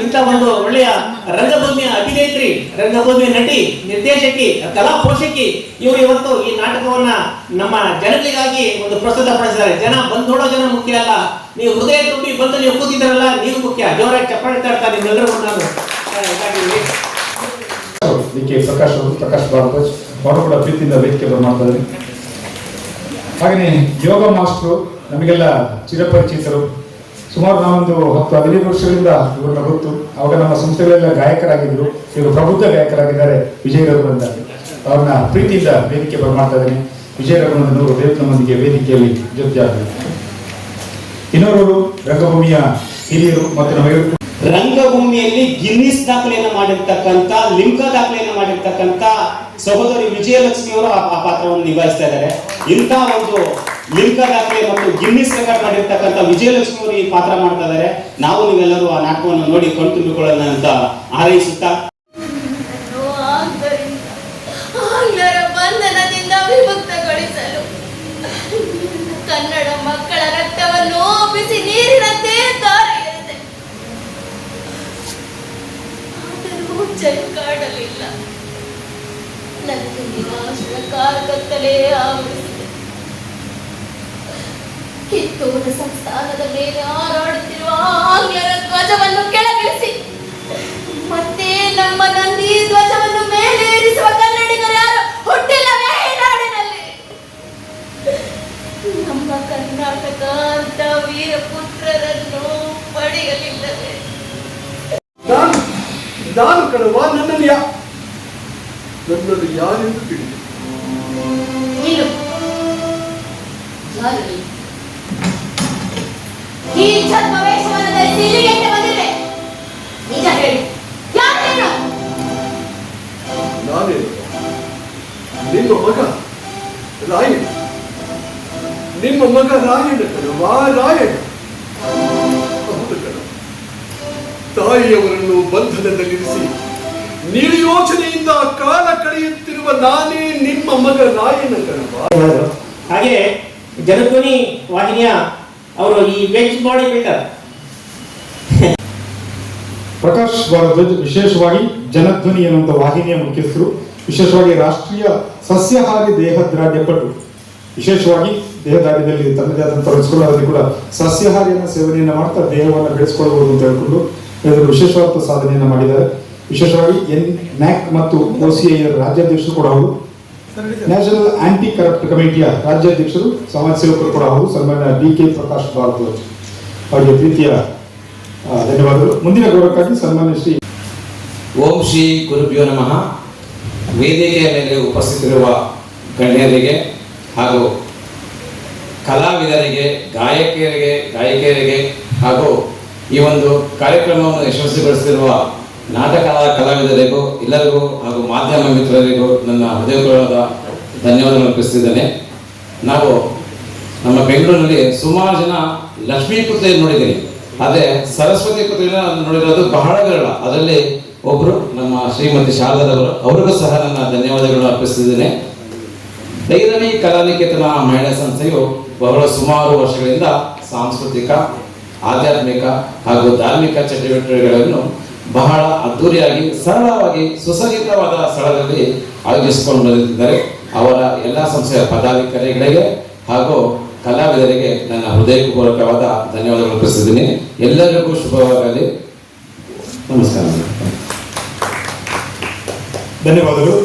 ಇಂಥ ಒಂದು ಒಳ್ಳೆಯ ರಂಗಭೂಮಿಯ ಅಭಿನೇತ್ರಿ, ರಂಗಭೂಮಿಯ ನಟಿ, ನಿರ್ದೇಶಕಿ, ಕಲಾ ಪೋಷಕಿ ಇವರು ಇವತ್ತು ಈ ನಾಟಕವನ್ನ ನಮ್ಮ ಜನಗಳಿಗಾಗಿ ಒಂದು ಪ್ರಸ್ತುತಪಡಿಸಿದ್ದಾರೆ. ಜನ ಬಂದು ನೋಡೋ ಜನ ಮುಖ್ಯ ಅಲ್ಲ, ನೀವು ಹೃದಯ ತುಂಬಿ ಬಂದು ನೀವು ಕೂತಿದ್ದಾರಲ್ಲ ನೀವು ಮುಖ್ಯ. ಜೋರಾಗಿ ಚಪ್ಪಾಳೆ ತಡ್ತಾ ನಿಮ್ಮೆಲ್ಲರೂ ನಾನು ಪ್ರಕಾಶ್ ಭಾರದ್ವಾಜ್ ಅವರು ಕೂಡ ಪ್ರೀತಿಯಿಂದ ವೇದಿಕೆ ಮಾಡ್ತಾರೆ. ಹಾಗೆಯೇ ಯೋಗ ಮಾಸ್ಟರು ನಮಗೆಲ್ಲ ಚಿರಪರಿಚಿತರು. ಸುಮಾರು ನಾವೊಂದು 10-15 ವರ್ಷಗಳಿಂದ ಇವ್ರನ್ನ ಗೊತ್ತು. ಅವಾಗ ನಮ್ಮ ಸಂಸ್ಥೆಗಳೆಲ್ಲ ಗಾಯಕರಾಗಿದ್ರು. ಇವರು ಪ್ರಬುದ್ಧ ಗಾಯಕರಾಗಿದ್ದಾರೆ. ವಿಜಯ ರಘುನಂದನ್ ಅವ್ರನ್ನ ಪ್ರೀತಿಯಿಂದ ವೇದಿಕೆ ಮಾಡ್ತಾ ಇದ್ದೀನಿ. ವಿಜಯ ರಘುನಂದನ್ ಅವರು ನಮ್ಮೊಂದಿಗೆ ವೇದಿಕೆಯಲ್ಲಿ ಜೊತೆಯಾಗಬೇಕು. ಇನ್ನೋರವರು ರಂಗಭೂಮಿಯ ಹಿರಿಯರು ಮತ್ತು ನಮಗೆ ರಂಗಭೂಮಿಯಲ್ಲಿ ಗಿನ್ನಿಸ್ ದಾಖಲೆಯನ್ನು ಮಾಡಿರ್ತಕ್ಕಂಥ, ಲಿಮ್ಕಾ ದಾಖಲೆಯನ್ನು ಮಾಡಿರ್ತಕ್ಕಂಥ ಸಹೋದರಿ ವಿಜಯಲಕ್ಷ್ಮಿ ಅವರು ಆ ಪಾತ್ರವನ್ನು ನಿಭಾಯಿಸ್ತಾ ಇದ್ದಾರೆ. ಇಂಥ ಒಂದು ಲಿಮ್ಕಾ ದಾಖಲೆ ಮತ್ತು ಗಿನ್ನಿಸ್ ರೆಕಾರ್ಡ್ ಮಾಡಿರ್ತಕ್ಕಂಥ ವಿಜಯಲಕ್ಷ್ಮಿ ಅವರು ಈ ಪಾತ್ರ ಮಾಡ್ತಾ ಇದ್ದಾರೆ. ನಾವು ನೀವೆಲ್ಲರೂ ಆ ನಾಟಕವನ್ನು ನೋಡಿ ಕಣ್ತುಂಬಿಕೊಳ್ಳೋಣ ಅಂತ ಹಾರೈಸುತ್ತಾ ಬಂಧನದಿಂದ ವಿಮುಕ್ತಗೊಳಿಸಲು ಕನ್ನಡ ಮಕ್ಕಳ ರಕ್ತವನ್ನು ಬಿಸಿ ನೀರಿನಂತೆ ಧಾರೆಯೆರೆದೆ. ಆದರೂ ಜೈಕಾಡಲಿಲ್ಲ. ನನಗೆ ನಿರಾಶರ ಕಾರ್ಕತ್ತಲೇ ಆವರಿಸಿದೆ. ಕಿತ್ತೂರ ಸಂಸ್ಥಾನದ ಮೇಲೆ ಹಾರಾಡುತ್ತಿರುವ ಆಂಗ್ಲರ ಧ್ವಜವನ್ನು ಕೆಳಗಿಳಿಸಿ ಮತ್ತೆ ನಮ್ಮ ನಂದಿ ಧ್ವಜವನ್ನು ಮೇಲೇರಿಸುವ ಕನ್ನಡಿಗರು ಯಾರು ಹುಟ್ಟಿಲ್ಲವೇ ಈ ನಾಡಿನಲ್ಲಿ? ನಮ್ಮ ಕರ್ನಾಟಕ ಅಂತ ವೀರಪುತ್ರರನ್ನು ಪಡೆಯಲಿಲ್ಲವೇ? ನಾನು ಕಣವ ನನ್ನನ್ನು ಯಾರೆಂದು ತಿಳಿದು ಈ ಛದ್ಮವೇಷವನ್ನು ಧರಿಸಿ ಇಲ್ಲಿಗೆ ಬಂದಿದೆ. ನಿಜ ಹೇಳಿ, ಯಾರೇನು? ನಾನೇನು? ನಿಮ್ಮ ಮಗ ರಾಯಣ್ಣ. ನಿಮ್ಮ ಮಗ ರಾಯಣ್ಣ ಕಣವ, ರಾಯಣ್ಣ. ಹೌದು ಕಣ. ತಾಯಿಯವರನ್ನು ಬಂಧನದಲ್ಲಿರಿಸಿ ನಿರ್ಯೋಚನೆಯಿಂದ ಕಾಲ ಕಳೆಯುತ್ತಿರುವ ನಾನೇ ನಿಮ್ಮ ಮಗ ರಾಯಣ್ಣ ಕಣವ. ಹಾಗೆ ಜನಧ್ವನಿ ವಾಹಿನಿಯ ಅವರು ಈ veg body builder Prakash Bharadwaj ವಿಶೇಷವಾಗಿ ಜನಧ್ವನಿ ಎನ್ನುವಂಥ ವಾಹಿನಿಯ ಮುಖ್ಯಸ್ಥರು. ವಿಶೇಷವಾಗಿ ರಾಷ್ಟ್ರೀಯ ಸಸ್ಯಾಹಾರಿ ದೇಹದಾರ್ಢ್ಯ ಪಟು. ವಿಶೇಷವಾಗಿ ದೇಹದಾರ್ಢ್ಯದಲ್ಲಿ ತನ್ನದೇ ಆದಂಥ ತೊಡಗಿಸಿಕೊಳ್ಳೋದ್ರಲ್ಲಿ ಕೂಡ ಸಸ್ಯಾಹಾರಿಯನ್ನು ಸೇವನೆಯನ್ನು ಮಾಡ್ತಾ ದೇಹವನ್ನು ಬೆಳೆಸ್ಕೊಳ್ಬಹುದು ಅಂತ ಹೇಳ್ಕೊಂಡು ಇದರ ವಿಶೇಷವಾದ ಸಾಧನೆಯನ್ನು ಮಾಡಿದ್ದಾರೆ. ವಿಶೇಷವಾಗಿ NAC ಮತ್ತು OCI ರಾಜ್ಯಾಧ್ಯಕ್ಷರು ಕೂಡ ಹೌದು. ನ್ಯಾಷನಲ್ ಆಂಟಿ ಕರಪ್ಟ್ ಕಮಿಟಿಯ ರಾಜ್ಯಾಧ್ಯಕ್ಷರು, ಸಮಾಜ ಸೇವಕರು ಕೂಡ ಹೌದು. ಸನ್ಮಾನ್ಯ DK ಪ್ರಕಾಶ್ ಭಾರದ್ವಾಜ್ ಅವರಿಗೆ ಪ್ರೀತಿಯ ಧನ್ಯವಾದಗಳು. ಮುಂದಿನ ಗೌರವಕ್ಕಾಗಿ ಸನ್ಮಾನ್ಯ ಶ್ರೀ ಓಂ ಶ್ರೀ ಗುರುಭ್ಯೋ ನಮಃ. ವೇದಿಕೆಯ ಮೇಲೆ ಉಪಸ್ಥಿತರಿರುವ ಗಣ್ಯರಿಗೆ ಹಾಗೂ ಕಲಾವಿದರಿಗೆ, ಗಾಯಕಿಯರಿಗೆ ಹಾಗೂ ಈ ಒಂದು ಕಾರ್ಯಕ್ರಮವನ್ನು ಯಶಸ್ವಿಗೊಳಿಸಿರುವ ನಾಟಕ ಕಲಾವಿದರಿಗೂ ಎಲ್ಲರಿಗೂ ಹಾಗೂ ಮಾಧ್ಯಮ ಮಿತ್ರರಿಗೂ ನನ್ನ ಹೃದಯಪೂರ್ವಕವಾದ ಧನ್ಯವಾದಗಳನ್ನು ಅರ್ಪಿಸ್ತಿದ್ದೇನೆ. ನಾವು ನಮ್ಮ ಬೆಂಗಳೂರಿನಲ್ಲಿ ಸುಮಾರು ಜನ ಲಕ್ಷ್ಮೀ ಪುತ್ರಿಯನ್ನು ನೋಡಿದ್ದೀನಿ, ಆದರೆ ಸರಸ್ವತಿ ಪುತ್ರಿಯನ್ನು ನೋಡಿರೋದು ಬಹಳ ವಿರಳ. ಅದರಲ್ಲಿ ಒಬ್ಬರು ನಮ್ಮ ಶ್ರೀಮತಿ ಶಾರದಾರವರು, ಅವರಿಗೂ ಸಹ ನನ್ನ ಧನ್ಯವಾದಗಳನ್ನು ಅರ್ಪಿಸ್ತಿದ್ದೇನೆ. ಭೈರವಿ ಕಲಾನಿಕೇತನ ಮಹಿಳಾ ಸಂಸ್ಥೆಯು ಬಹಳ ಸುಮಾರು ವರ್ಷಗಳಿಂದ ಸಾಂಸ್ಕೃತಿಕ, ಆಧ್ಯಾತ್ಮಿಕ ಹಾಗೂ ಧಾರ್ಮಿಕ ಚಟುವಟಿಕೆಗಳನ್ನು ಬಹಳ ಅದ್ದೂರಿಯಾಗಿ, ಸರಳವಾಗಿ, ಸುಸಜ್ಜಿತವಾದ ಸ್ಥಳದಲ್ಲಿ ಆಯೋಜಿಸಿಕೊಂಡು ಬಂದಿದ್ದಾರೆ. ಅವರ ಎಲ್ಲ ಸಂಸ್ಥೆಯ ಪದಾಧಿಕಾರಿಗಳಿಗೆ ಹಾಗೂ ಕಲಾವಿದರಿಗೆ ನನ್ನ ಹೃದಯಪೂರ್ವಕವಾದ ಧನ್ಯವಾದಗಳು ಅರ್ಪಿಸಿದ್ದೀನಿ. ಎಲ್ಲರಿಗೂ ಶುಭವಾಗಲಿ. ನಮಸ್ಕಾರ. ಧನ್ಯವಾದಗಳು.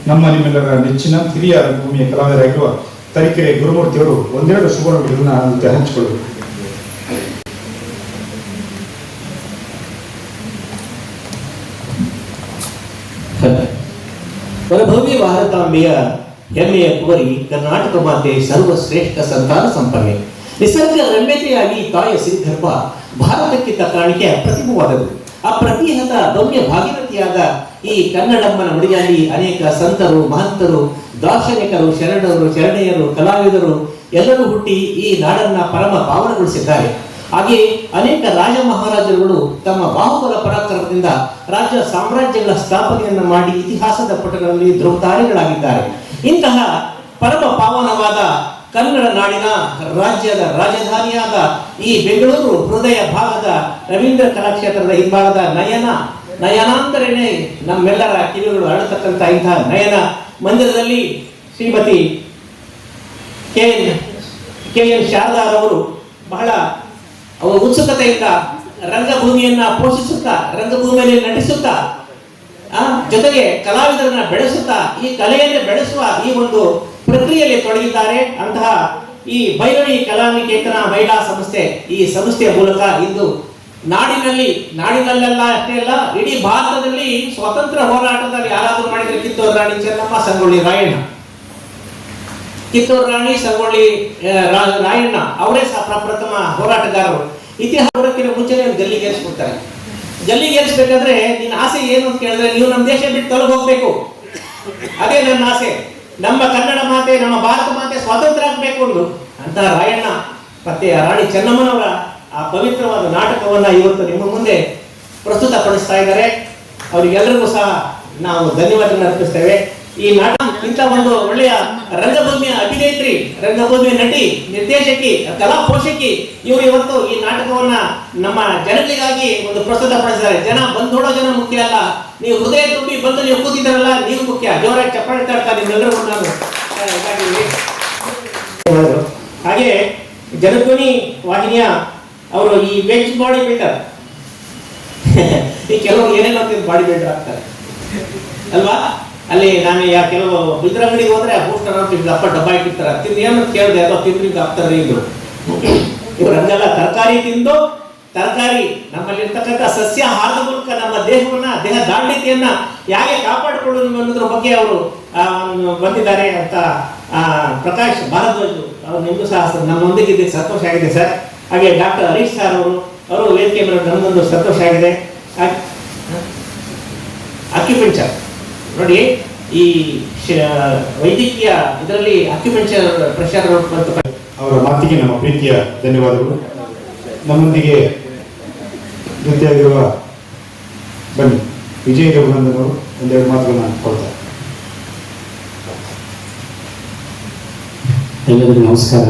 ನಮ್ಮ ನಿಮ್ಮೆಲ್ಲರ ನೆಚ್ಚಿನ ಹಿರಿಯ ರಂಗಭೂಮಿಯ ಕಲಾವಿದರಾಗಿರುವ ತರೀಕೆರೆ ಗುರುಮೂರ್ತಿಯವರು ಒಂದೆರಡು ಶುಭ ನುಡಿಗಳನ್ನ ನನ್ನ ಜೊತೆ ಹಂಚಿಕೊಳ್ಳಬೇಕು. ವರಭವ್ಯ ಭಾರತಾಂಬೆಯ ಹೆಮ್ಮೆಯ ಕುವರಿ ಕರ್ನಾಟಕ ಮಾತೆ ಸರ್ವಶ್ರೇಷ್ಠ ಸಂತಾನ ಸಂಪನ್ನೆ. ನಿಸರ್ಗ ರಮ್ಯತೆಯಾಗಿ ತಾಯ ಸಿರಿಗರ್ಭ ಭಾರತಕ್ಕೆ ತಕ್ಕ ಕಾಣಿಕೆಯ ಪ್ರತಿಭವಾದದ್ದು. ಆ ಪ್ರತಿಹತ ಭವ್ಯ ಭಾಗೀರಥಿಯಾದ ಈ ಕನ್ನಡಮ್ಮನ ಮಡಿಯಲ್ಲಿ ಅನೇಕ ಸಂತರು, ಮಹಂತರು, ದಾರ್ಶನಿಕರು, ಶರಣೆಯರು, ಕಲಾವಿದರು ಎಲ್ಲರೂ ಹುಟ್ಟಿ ಈ ನಾಡನ್ನ ಪರಮ ಪಾವನಗೊಳಿಸಿದ್ದಾರೆ. ಹಾಗೆ ಅನೇಕ ರಾಜ ಮಹಾರಾಜರುಗಳು ತಮ್ಮ ಬಾಹುಬಲ ಪರಾಕ್ರಮದಿಂದ ರಾಜ್ಯ ಸಾಮ್ರಾಜ್ಯಗಳ ಸ್ಥಾಪನೆಯನ್ನ ಮಾಡಿ ಇತಿಹಾಸದ ಪುಟಗಳಲ್ಲಿ ಧ್ರುವತಾರೆಗಳಾಗಿದ್ದಾರೆ. ಇಂತಹ ಪರಮ ಪಾವನವಾದ ಕನ್ನಡ ನಾಡಿನ ರಾಜ್ಯದ ರಾಜಧಾನಿಯಾದ ಈ ಬೆಂಗಳೂರು ಹೃದಯ ಭಾಗದ ರವೀಂದ್ರ ಕಲಾಕ್ಷೇತ್ರದ ಹಿಂಭಾಗದ ನಯನಾಂತರನೇ ನಮ್ಮೆಲ್ಲರ ಕಿವಿಗಳು ಅರಳತಕ್ಕಂಥ ಇಂತಹ ನಯನ ಮಂದಿರದಲ್ಲಿ ಶ್ರೀಮತಿ ಕೆ.ಎನ್. ಶಾರದಾರವರು ಬಹಳ ಉತ್ಸುಕತೆಯಿಂದ ರಂಗಭೂಮಿಯನ್ನ ಪೋಷಿಸುತ್ತಾ, ರಂಗಭೂಮಿಯಲ್ಲಿ ನಟಿಸುತ್ತಾ, ಜೊತೆಗೆ ಕಲಾವಿದರನ್ನ ಬೆಳೆಸುತ್ತಾ ಈ ಕಲೆಯನ್ನು ಬೆಳೆಸುವ ಈ ಒಂದು ಪ್ರಕ್ರಿಯೆಯಲ್ಲಿ ತೊಡಗಿದ್ದಾರೆ. ಅಂತಹ ಈ ಭೈರವಿ ಕಲಾನಿಕೇತನ ಮಹಿಳಾ ಸಂಸ್ಥೆ, ಈ ಸಂಸ್ಥೆಯ ಮೂಲಕ ಇಂದು ನಾಡಿನಲ್ಲೆಲ್ಲ ಅಷ್ಟೇ ಅಲ್ಲ, ಇಡೀ ಭಾರತದಲ್ಲಿ ಸ್ವಾತಂತ್ರ್ಯ ಹೋರಾಟದಲ್ಲಿ ಯಾರಾದರೂ ಮಾಡಿದರೆ ಕಿತ್ತೂರು ರಾಣಿ ಚೆನ್ನಮ್ಮ, ಸಂಗೊಳ್ಳಿ ರಾಯಣ್ಣ. ಕಿತ್ತೂರು ರಾಣಿ, ಸಂಗೊಳ್ಳಿ ರಾಯಣ್ಣ ಅವರೇ ಪ್ರಪ್ರಥಮ ಹೋರಾಟಗಾರರು. ಇತಿಹಾಸಕ್ಕಿಂತ ಮುಂಚೆನೇ ಗಲ್ಲಿಗೇರಿಸ್ಬಿಡ್ತಾರೆ. ಗಲ್ಲಿಗೇರಿಸ್ಬೇಕಾದ್ರೆ ನಿನ್ನ ಆಸೆ ಏನು ಅಂತ ಕೇಳಿದ್ರೆ, ನೀವು ನಮ್ಮ ದೇಶ ಬಿಟ್ಟು ತೊಲಗಿ ಹೋಗ್ಬೇಕು, ಅದೇ ನನ್ನ ಆಸೆ. ನಮ್ಮ ಕನ್ನಡ ಮಾತೆ, ನಮ್ಮ ಭಾರತ ಮಾತೆ ಸ್ವಾತಂತ್ರ್ಯ ಆಗಬೇಕು ಅಂದು ಅಂತ ರಾಯಣ್ಣ ಮತ್ತೆ ರಾಣಿ ಚೆನ್ನಮ್ಮನವರ ಆ ಪವಿತ್ರವಾದ ನಾಟಕವನ್ನ ಇವತ್ತು ನಿಮ್ಮ ಮುಂದೆ ಪ್ರಸ್ತುತಪಡಿಸ್ತಾ ಇದ್ದಾರೆ. ಅವರಿಗೆಲ್ಲರಿಗೂ ಸಹ ನಾವು ಧನ್ಯವಾದಗಳನ್ನು ಅರ್ಪಿಸ್ತೇವೆ. ಈ ನಾಟಕ ಇಂಥ ಒಂದು ಒಳ್ಳೆಯ ರಂಗಭೂಮಿಯ ಅಭಿನೇತ್ರಿ, ರಂಗಭೂಮಿಯ ನಟಿ, ನಿರ್ದೇಶಕಿ, ಕಲಾ ಪೋಷಕಿ ಇವರು ಇವತ್ತು ಈ ನಾಟಕವನ್ನ ನಮ್ಮ ಜನತೆಗಾಗಿ ಒಂದು ಪ್ರಸ್ತುತಪಡಿಸಿದ್ದಾರೆ. ಬಂದು ನೋಡೋ ಜನ ಮುಖ್ಯ ಅಲ್ಲ, ನೀವು ಹೃದಯ ತುಂಬಿ ಬಂದು ನೀವು ಕೂತಿದ್ದಾರಲ್ಲ, ನೀವು ಮುಖ್ಯ. ಜೋರಾಗಿ ಚಪ್ಪಾಳೆ ತಡ್ತಾ ನಿಮ್ಮೆಲ್ಲರಿಗೂ ನಾನು ಹಾಗೆ ಜನಧ್ವನಿ ವಾಹಿನಿಯ ಅವರು ಈ ವೆಜ್ ಬಾಡಿ ಬಿಲ್ಡರ್ ಈ ಕೆಲವರು ಏನೇನೋ ಬಾಡಿ ಬಿಲ್ಡರ್ ಆಗ್ತಾರೆ ಅಲ್ವಾ? ಅಲ್ಲಿ ನಾನು ಕೆಲವು ಬಿದ್ರ ಅಂಗಡಿಗೆ ಹೋದ್ರೆ ಬೂಸ್ಟರ್ ಅಪ್ಪ ಡಬ್ಬ ಇಟ್ಟಿರ್ತಾರೆ, ತಿಂದು ಏನು ಕೇಳಿದೆ ಅಥವಾ ತಿಂದ್ರಿಂದ ಆಗ್ತಾರೆ. ಇವರು ಹಂಗೆಲ್ಲ ತರಕಾರಿ ತಿಂದು, ತರಕಾರಿ ನಮ್ಮಲ್ಲಿರ್ತಕ್ಕಂಥ ಸಸ್ಯಾಹಾರದ ಮೂಲಕ ನಮ್ಮ ದೇಹ ದಾಂಡಿಕೆಯನ್ನ ಹೇಗೆ ಕಾಪಾಡಿಕೊಳ್ಳುವುದು ಅನ್ನೋದ್ರ ಬಗ್ಗೆ ಅವರು ಬಂದಿದ್ದಾರೆ ಅಂತ ಪ್ರಕಾಶ್ ಭಾರದ್ವಾಜ್ ಅವರು ನಿಮಗೂ ಸಹ ನಮ್ಮೊಂದಿಗೆ ಸಂತೋಷ ಆಗಿದೆ ಸರ್. ಹಾಗೆ ಡಾಕ್ಟರ್ ಹರೀಶ್ ಸರ್ ಅವರು ವೇದಿಕೆ ಮೇಲೆ ನಮಗೊಂದು ಸಂತೋಷ ಆಗಿದೆ. ಅಕ್ಯುಪಂಚರ್ ನೋಡಿ, ಈ ವೈದ್ಯಕೀಯ ಇದರಲ್ಲಿ ಅಕ್ಯುಪಂಚರ್ ಪ್ರೆಷರ್ ಅವರ ಮಾತಿಗೆ ನಮ್ಮ ಪ್ರೀತಿಯ ಧನ್ಯವಾದಗಳು. ನಮ್ಮೊಂದಿಗೆ ಜೊತೆಯಾಗಿರುವ ಬನ್ನಿ ವಿಜಯ ರಘುನಂದನ್ ಅವರು ಒಂದೆರಡು ಮಾತುಗಳನ್ನ ಕೊಡ್ತಾರೆ. ಎಲ್ಲರಿಗೂ ನಮಸ್ಕಾರ.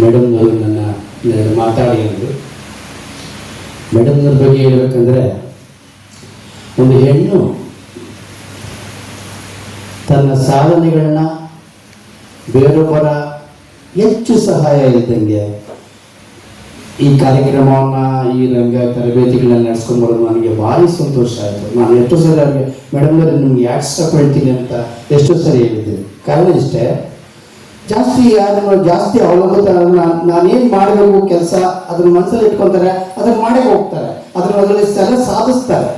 ಮೇಡಮ್ನವರು ನನ್ನ ಮಾತಾಡಿ ಅಂದರು. ಮೇಡಮ್ನವ್ರ ಬಗ್ಗೆ ಹೇಳ್ಬೇಕಂದ್ರೆ, ಒಂದು ಹೆಣ್ಣು ತನ್ನ ಸಾಧನೆಗಳನ್ನ ಬೇರೊಬ್ಬರ ಹೆಚ್ಚು ಸಹಾಯ ಇದ್ದಂಗೆ ಈ ಕಾರ್ಯಕ್ರಮವನ್ನು, ಈ ರಂಗ ತರಬೇತಿಗಳನ್ನ ನಡೆಸ್ಕೊಂಡು ಬರೋದು ನನಗೆ ಭಾರಿ ಸಂತೋಷ ಆಯಿತು. ನಾನು ಎಷ್ಟೋ ಸರಿ ಅವ್ರಿಗೆ ಮೇಡಮ್ನವ್ರೆ ನಿಮ್ಗೆ ಯಾಕೆ ಸ್ಟಪ್ ಹೇಳ್ತೀನಿ ಅಂತ ಎಷ್ಟೋ ಸರಿ ಹೇಳಿದ್ದೀನಿ. ಕಾರಣ ಇಷ್ಟೇ, ಜಾಸ್ತಿ ಅವಲಂಬಿತ ನಾನೇನು ಮಾಡಬೇಕು ಕೆಲಸ ಅದನ್ನ ಮನಸ್ಸಲ್ಲಿ ಇಟ್ಕೊತಾರೆ, ಅದನ್ನು ಮಾಡೇ ಹೋಗ್ತಾರೆ, ಅದರಲ್ಲಿ ಸಾಧಿಸ್ತಾರೆ.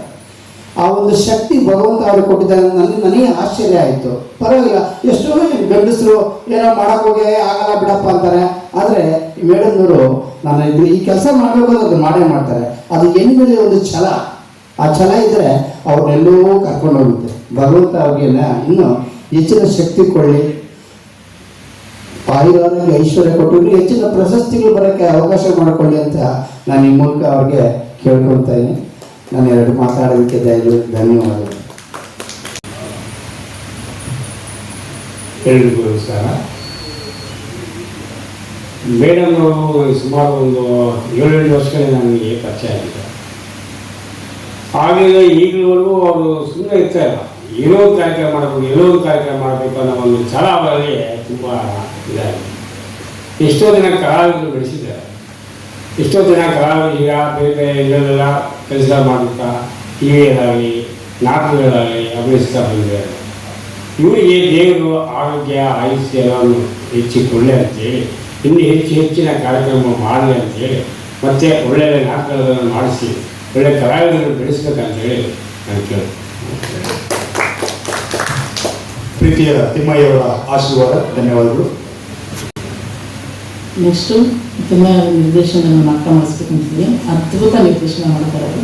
ಆ ಒಂದು ಶಕ್ತಿ ಭಗವಂತ ಅವ್ರಿಗೆ ಕೊಟ್ಟಿದ್ದಾರೆ. ನನಗೆ ಆಶ್ಚರ್ಯ ಆಯಿತು. ಪರವಾಗಿಲ್ಲ, ಎಷ್ಟೋ ಗಂಡಸರು ಏನೋ ಮಾಡೋಕ್ಕೋಗಿ ಆಗಲ್ಲ ಬಿಡಪ್ಪ ಅಂತಾರೆ. ಆದರೆ ಮೇಡಮ್ನವರು ನಾನು ಈ ಕೆಲಸ ಮಾಡಬೇಕು ಅನ್ನೋದು ಮಾಡೇ ಮಾಡ್ತಾರೆ. ಅದು ಹೆಣ್ಣಿನಲ್ಲಿ ಒಂದು ಛಲ, ಆ ಛಲ ಇದ್ದರೆ ಅವ್ರನ್ನೆಲ್ಲೋ ಕರ್ಕೊಂಡು ಹೋಗುತ್ತೆ. ಭಗವಂತ ಅವ್ರಿಗೆ ಇನ್ನೂ ಹೆಚ್ಚಿನ ಶಕ್ತಿ ಕೊಡಲಿ, ಆಯುರಾರೋಗ್ಯ ಐಶ್ವರ್ಯ ಕೊಟ್ಟು ಹೆಚ್ಚಿನ ಪ್ರಶಸ್ತಿಗಳು ಬರೋಕ್ಕೆ ಅವಕಾಶ ಮಾಡಿಕೊಳ್ಳಿ ಅಂತ ನಾನು ಈ ಮೂಲಕ ಅವ್ರಿಗೆ ಕೇಳ್ಕೊಳ್ತಾ ಇದ್ದೀನಿ. ನಾನು ಎರಡು ಮಾತಾಡೋದಕ್ಕೆ ಧನ್ಯವಾದಗಳು. ಎಲ್ರಿಗೂ ನಮಸ್ಕಾರ. ಮೇಡಮ್ ಅವರು ಸುಮಾರು ಒಂದು 7-8 ವರ್ಷಗಳೇ ನನಗೆ ಪರಿಚಯ ಆಗಿದೆ. ಹಾಗೆ ಈಗಲವರೆಗೂ ಅವರು ಸುಮ್ಮನೆ ಇರ್ತಾ ಇಲ್ಲ, ಏನೋ ಒಂದು ಕಾರ್ಯಕ್ರಮ ಮಾಡಬೇಕು, ಏನೋ ಒಂದು ಕಾರ್ಯಕ್ರಮ ಮಾಡಬೇಕು ಅನ್ನೋ ಒಂದು ಛಲ ಅವರಲ್ಲಿ ತುಂಬ ಇದಾಗಿದೆ. ಎಷ್ಟೋ ದಿನ ಕಲಾವಿದರು ಬೆಳೆಸಿದ್ದಾರೆ. ಎಷ್ಟೋ ಜನ ಕಲಾವಿದರು ಈಗ ಬೇರೆ ಬೇರೆ ಇದರಲ್ಲೆಲ್ಲ ಕೆಲಸ ಮಾಡುತ್ತಾ ಟಿ ವಿಯಲ್ಲಾಗಲಿ ನಾಟಕಗಳಾಗಲಿ ಅಭಿನಯಿಸ್ತಾ ಬಂದಿದ್ದಾರೆ. ಇವರಿಗೆ ದೇವರು ಆರೋಗ್ಯ ಆಯುಷ್ಯ ಎಲ್ಲವನ್ನು ಹೆಚ್ಚಿಕೊಳ್ಳೆ ಅಂತೇಳಿ ಇನ್ನು ಹೆಚ್ಚಿನ ಕಾರ್ಯಕ್ರಮ ಮಾಡಲಿ ಅಂತೇಳಿ ಮತ್ತು ಒಳ್ಳೆಯ ನಾಟಕಗಳನ್ನು ಮಾಡಿಸಿ ಒಳ್ಳೆಯ ಕಲಾವಿದರನ್ನು ಬೆಳೆಸ್ಬೇಕಂತೇಳಿ ನಾನು ಕೇಳಿ ಪ್ರೀತಿಯ ತಿಮ್ಮಯ್ಯವರ ಆಶೀರ್ವಾದ, ಧನ್ಯವಾದಗಳು. ನೆಕ್ಸ್ಟು ತುಂಬ ನಿರ್ದೇಶನ ನಾಟಕ ಮಾಡಿಸ್ಬೇಕಂತಿದ್ವಿ. ಅದ್ಭುತ ನಿರ್ದೇಶನ ಮಾಡ್ತಾರೆ ಅವರು.